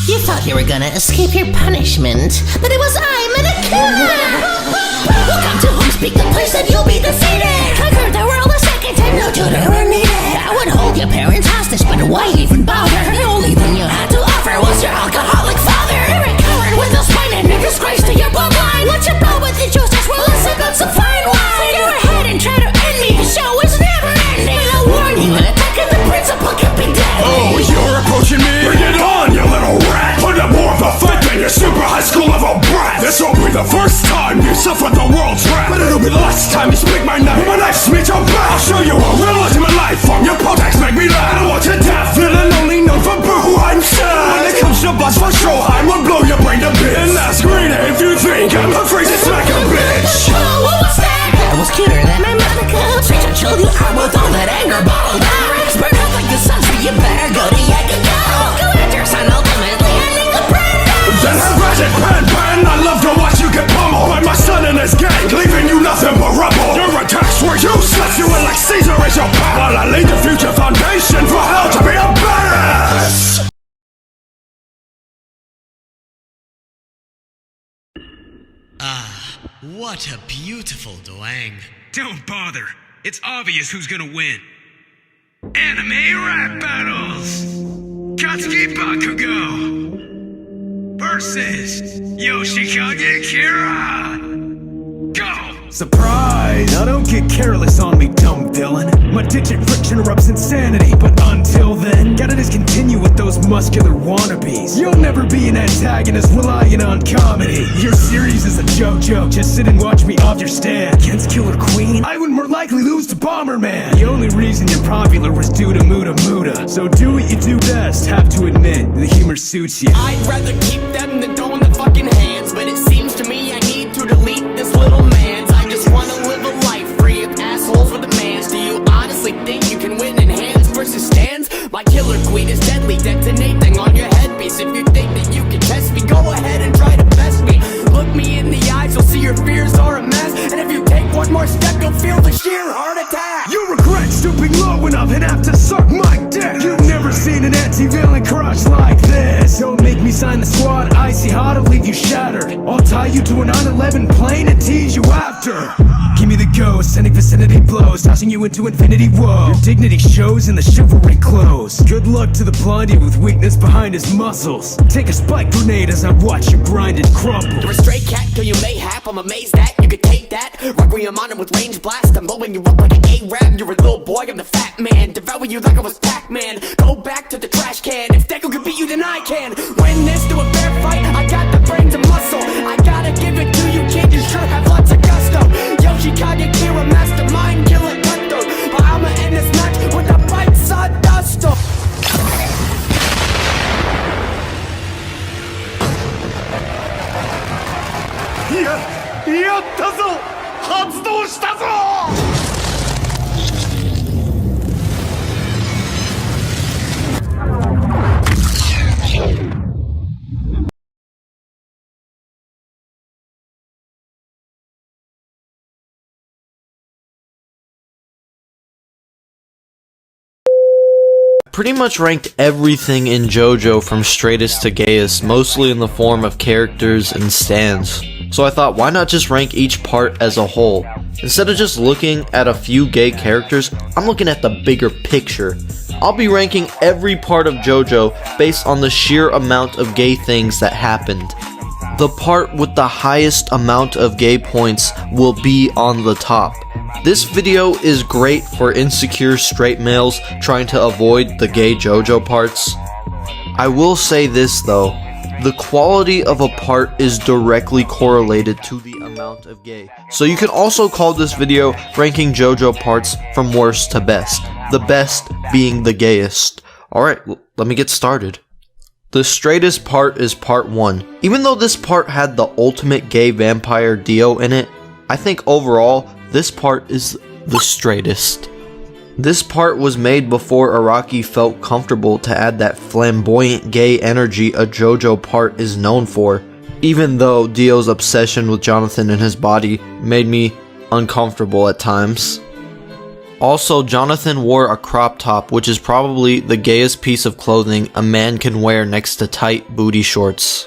You thought you were gonna escape your punishment, but it was I, Manakuna! Welcome to Homespeak, the place that you'll be defeated! Conquered the world a second time, no tutor were needed! I would hold your parents hostage, but why even bother? The only thing you had to offer was your alcoholic father! You're a coward with no spine and a disgrace to your bloodline! What's your bow with the justice? Well, let's sip on some fine wine! Go ahead and try to end me, the show is never ending! I'll warn you, an attack of the principal could be deadly! Oh, you're approaching me? Bring it on, you little rat! Put up more of a fight than your super high school level brat! This won't be the first time you suffer the world's wrath, but it'll be the last time you speak my name. My knife's meet your back. I'll show you a real ultimate life form. Your potex make me laugh. I don't want to death, villain only known for boo. I'm sad. When it comes to boss for show, I will blow your brain to bits. And ask Greener if you think I'm afraid to smack a bitch. Oh, what was that? That was cuter than my Monica. Straight to chill you out with all that anger bottled up. Burn up like the sun, so you better go to Yakiko. Go at your son, ultimately ending the brand. Then have Ratchet Pan. I love to watch you get pummeled by my son and his gang, leaving you nothing but rubble. Your attacks were useless. You were like Caesar is your pal, while I laid the future foundation for hell to be a badass. Ah, what a beautiful Doang. Don't bother. It's obvious who's gonna win. Anime rap battles! Katsuki Bakugo versus Yoshikage Kira! Go! Surprise! Now don't get careless on me, dumb villain. My digit friction erupts insanity, but until then, gotta discontinue with those muscular wannabes. You'll never be an antagonist relying on comedy. Your series is a JoJo, just sit and watch me off your stand. Against Killer Queen, I would more likely lose to Bomberman. The only reason you're popular was due to Muda Muda. So do what you do best, have to admit, the humor suits you. I'd rather keep them than throw in the fucking hands, but it seems to me I need to delete this little man's. I just wanna live a life free of assholes with demands. Do you honestly think you can win in hands versus stands? My killer queen is deadly, detonating on your headpiece. If you think that you can test me, go ahead and try to best me. Look me in the eyes, you'll see your fears are a mess. And if you take one more step, you'll feel the sheer heart attack. You regret stooping low enough and have to suck my dick. You've never seen an anti-villain crush like this. Don't make me sign the squad, icy hot, I'll leave you shattered. I'll tie you to an 9/11 plane and tease you after. Give me the ghost, sending vicinity blows, tossing you into infinity woe. Your dignity shows in the chivalry clothes. Good luck to the blondie with weakness behind his muscles. Take a spike grenade as I watch you grind and crumble. You're a stray cat till you mayhap, I'm amazed that you could take that. Requiem on him with range blast, I'm blowing you up like an A-rap. You're a little boy, I'm the fat man, devour you like I was Pac-Man. Go back to the trash can, if Deku can beat you then I can. Win this to a fair fight, I got the brains and muscle. I gotta give it to you kid, you sure have lots of gusto. Yoshikage Kira, mastermind, killer cutthroat. But I'ma end this match with a bite sawdust.やったぞ！発動したぞ！ Pretty much ranked everything in JoJo from straightest to gayest, mostly in the form of characters and stands. So I thought, why not just rank each part as a whole? Instead of just looking at a few gay characters, I'm looking at the bigger picture. I'll be ranking every part of JoJo based on the sheer amount of gay things that happened. The part with the highest amount of gay points will be on the top. This video is great for insecure straight males trying to avoid the gay JoJo parts. I will say this though, the quality of a part is directly correlated to the amount of gay. So you can also call this video ranking JoJo parts from worst to best, the best being the gayest. Alright, let me get started. The straightest part is part 1. Even though this part had the ultimate gay vampire Dio in it, I think overall, this part is the straightest. This part was made before Araki felt comfortable to add that flamboyant gay energy a JoJo part is known for, even though Dio's obsession with Jonathan and his body made me uncomfortable at times. Also, Jonathan wore a crop top, which is probably the gayest piece of clothing a man can wear next to tight booty shorts.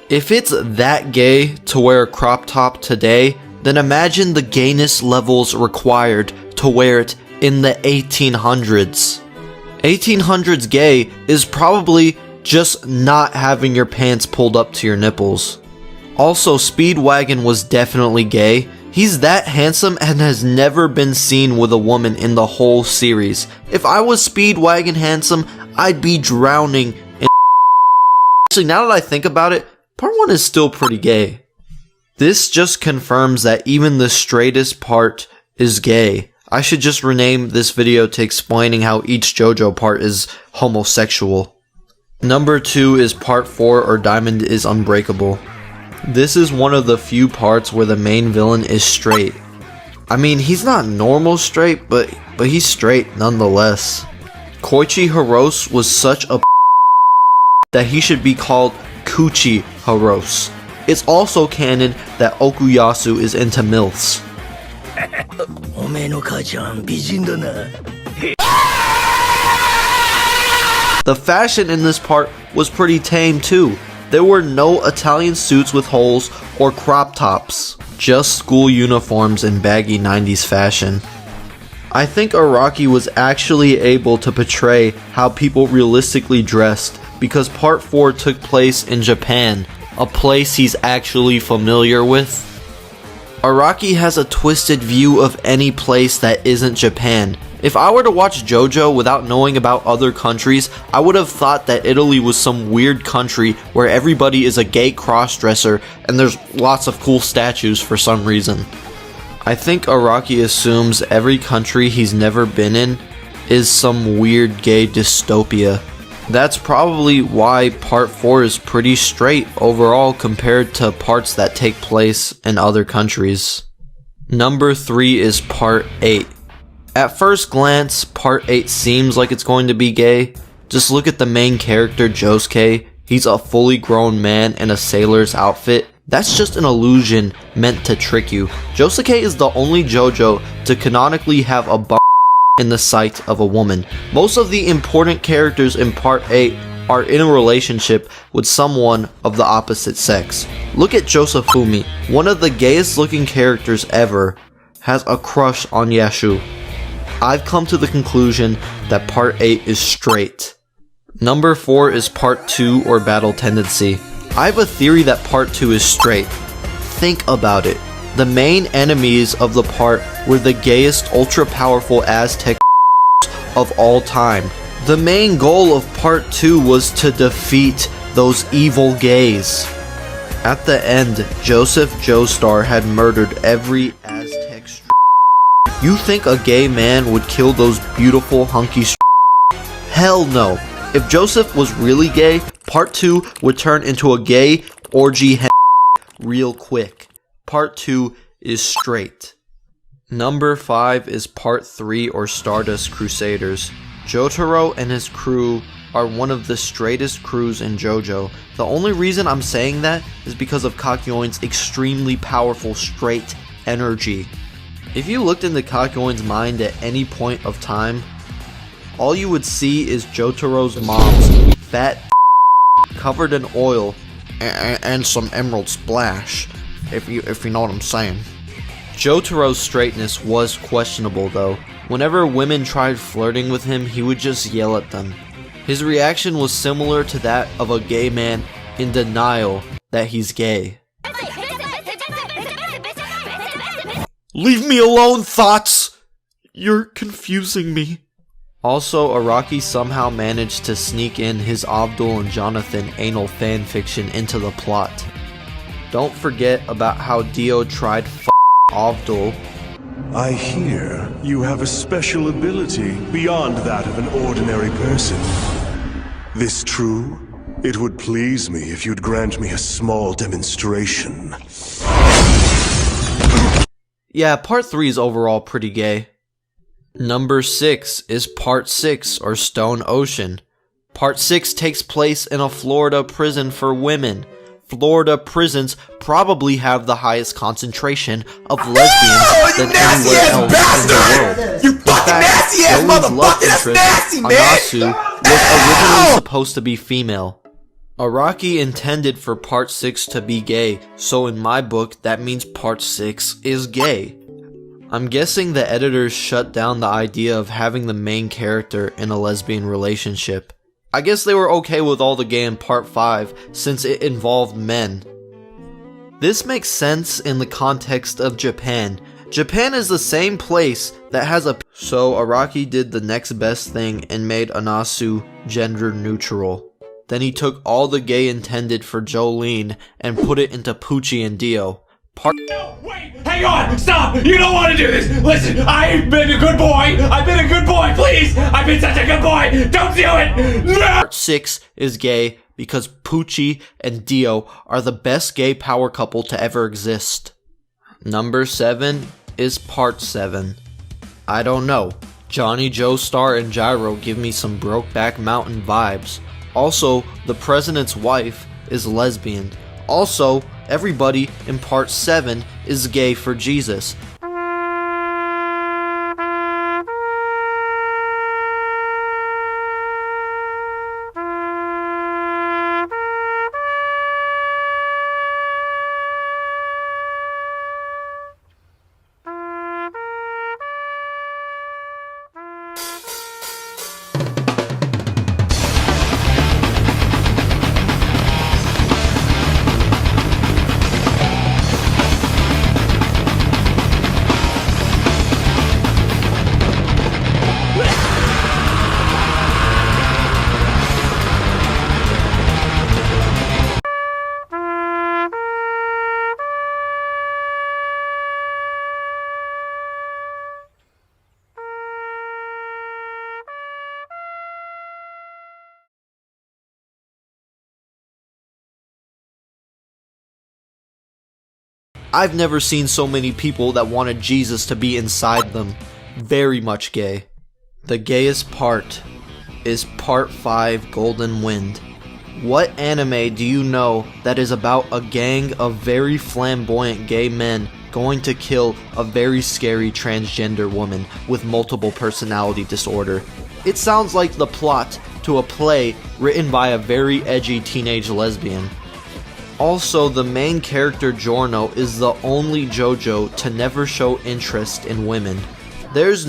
If it's that gay to wear a crop top today, then imagine the gayness levels required to wear it in the 1800s. 1800s gay is probably just not having your pants pulled up to your nipples. Also, Speedwagon was definitely gay. He's that handsome and has never been seen with a woman in the whole series. If I was Speedwagon handsome, I'd be drowning in Actually, now that I think about it, part 1 is still pretty gay. This just confirms that even the straightest part is gay. I should just rename this video to explaining how each JoJo part is homosexual. Number 2 is part 4, or Diamond is Unbreakable. This is one of the few parts where the main villain is straight. I mean, he's not normal straight, but he's straight nonetheless. Koichi Hirose was such a that he should be called Kuchi Hirose. It's also canon that Okuyasu is into MILFs. The fashion in this part was pretty tame too. There were no Italian suits with holes or crop tops, just school uniforms in baggy 90s fashion. I think Araki was actually able to portray how people realistically dressed because part 4 took place in Japan, a place he's actually familiar with. Araki has a twisted view of any place that isn't Japan. If I were to watch JoJo without knowing about other countries, I would have thought that Italy was some weird country where everybody is a gay crossdresser and there's lots of cool statues for some reason. I think Araki assumes every country he's never been in is some weird gay dystopia. That's probably why part 4 is pretty straight overall compared to parts that take place in other countries. Number 3 is part 8. At first glance, part 8 seems like it's going to be gay. Just look at the main character, Josuke. He's a fully grown man in a sailor's outfit. That's just an illusion meant to trick you. Josuke is the only JoJo to canonically have a in the sight of a woman. Most of the important characters in part 8 are in a relationship with someone of the opposite sex. Look at Josefumi, one of the gayest looking characters ever, has a crush on Yashu. I've come to the conclusion that part 8 is straight. Number 4 is part 2, or Battle Tendency. I have a theory that part 2 is straight. Think about it. The main enemies of the part were the gayest ultra powerful Aztec of all time. The main goal of part 2 was to defeat those evil gays. At the end, Joseph Joestar had murdered every Aztec. You think a gay man would kill those beautiful hunky Hell no. If Joseph was really gay, part 2 would turn into a gay orgy real quick. Part 2 is straight. Number 5 is part 3, or Stardust Crusaders. Jotaro and his crew are one of the straightest crews in JoJo. The only reason I'm saying that is because of Kakyoin's extremely powerful straight energy. If you looked into Kakyoin's mind at any point of time, all you would see is Jotaro's mom's fat covered in oil and some emerald splash, if you know what I'm saying. Jotaro's straightness was questionable though. Whenever women tried flirting with him, he would just yell at them. His reaction was similar to that of a gay man in denial that he's gay. Leave me alone, thoughts! You're confusing me. Also, Araki somehow managed to sneak in his Abdul and Jonathan anal fanfiction into the plot. Don't forget about how Dio tried Abdul. I hear you have a special ability beyond that of an ordinary person. This true? It would please me if you'd grant me a small demonstration. Yeah, part 3 is overall pretty gay. Number 6 is part 6, or Stone Ocean. Part 6 takes place in a Florida prison for women. Florida prisons probably have the highest concentration of lesbians than anywhere else in the world. You fucking nasty ass motherfucker! That's nasty, man! Anasu was originally supposed to be female. Araki intended for Part 6 to be gay, so in my book, that means Part 6 is gay. I'm guessing the editors shut down the idea of having the main character in a lesbian relationship. I guess they were okay with all the gay in Part 5, since it involved men. This makes sense in the context of Japan. Japan is the same place that has a... So Araki did the next best thing and made Anasu gender neutral. Then he took all the gay intended for JoJolion and put it into Pucci and Dio. No, wait! Hang on! Stop! You don't want to do this! Listen, I've been a good boy! I've been a good boy, please! I've been such a good boy! Don't do it! No! Part 6 is gay because Pucci and Dio are the best gay power couple to ever exist. Number 7 is Part 7. I don't know. Johnny Joestar and Gyro give me some Brokeback Mountain vibes. Also, the president's wife is lesbian. Also, everybody in Part 7 is gay for Jesus. I've never seen so many people that wanted Jesus to be inside them. Very much gay. The gayest part is Part 5 Golden Wind. What anime do you know that is about a gang of very flamboyant gay men going to kill a very scary transgender woman with multiple personality disorder? It sounds like the plot to a play written by a very edgy teenage lesbian. Also, the main character Giorno is the only JoJo to never show interest in women. There's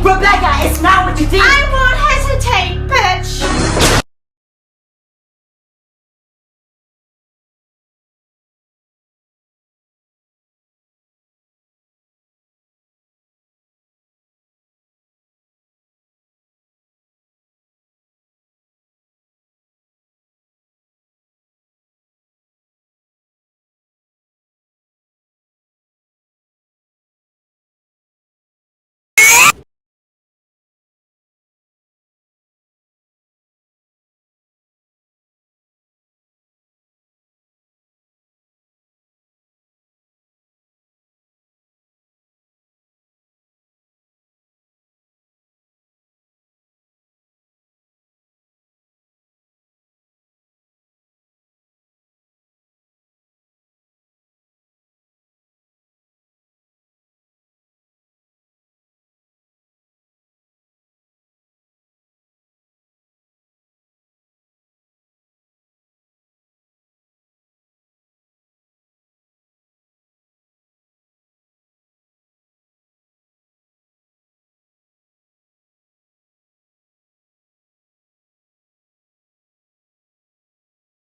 Rebecca, it's not what you think. I won't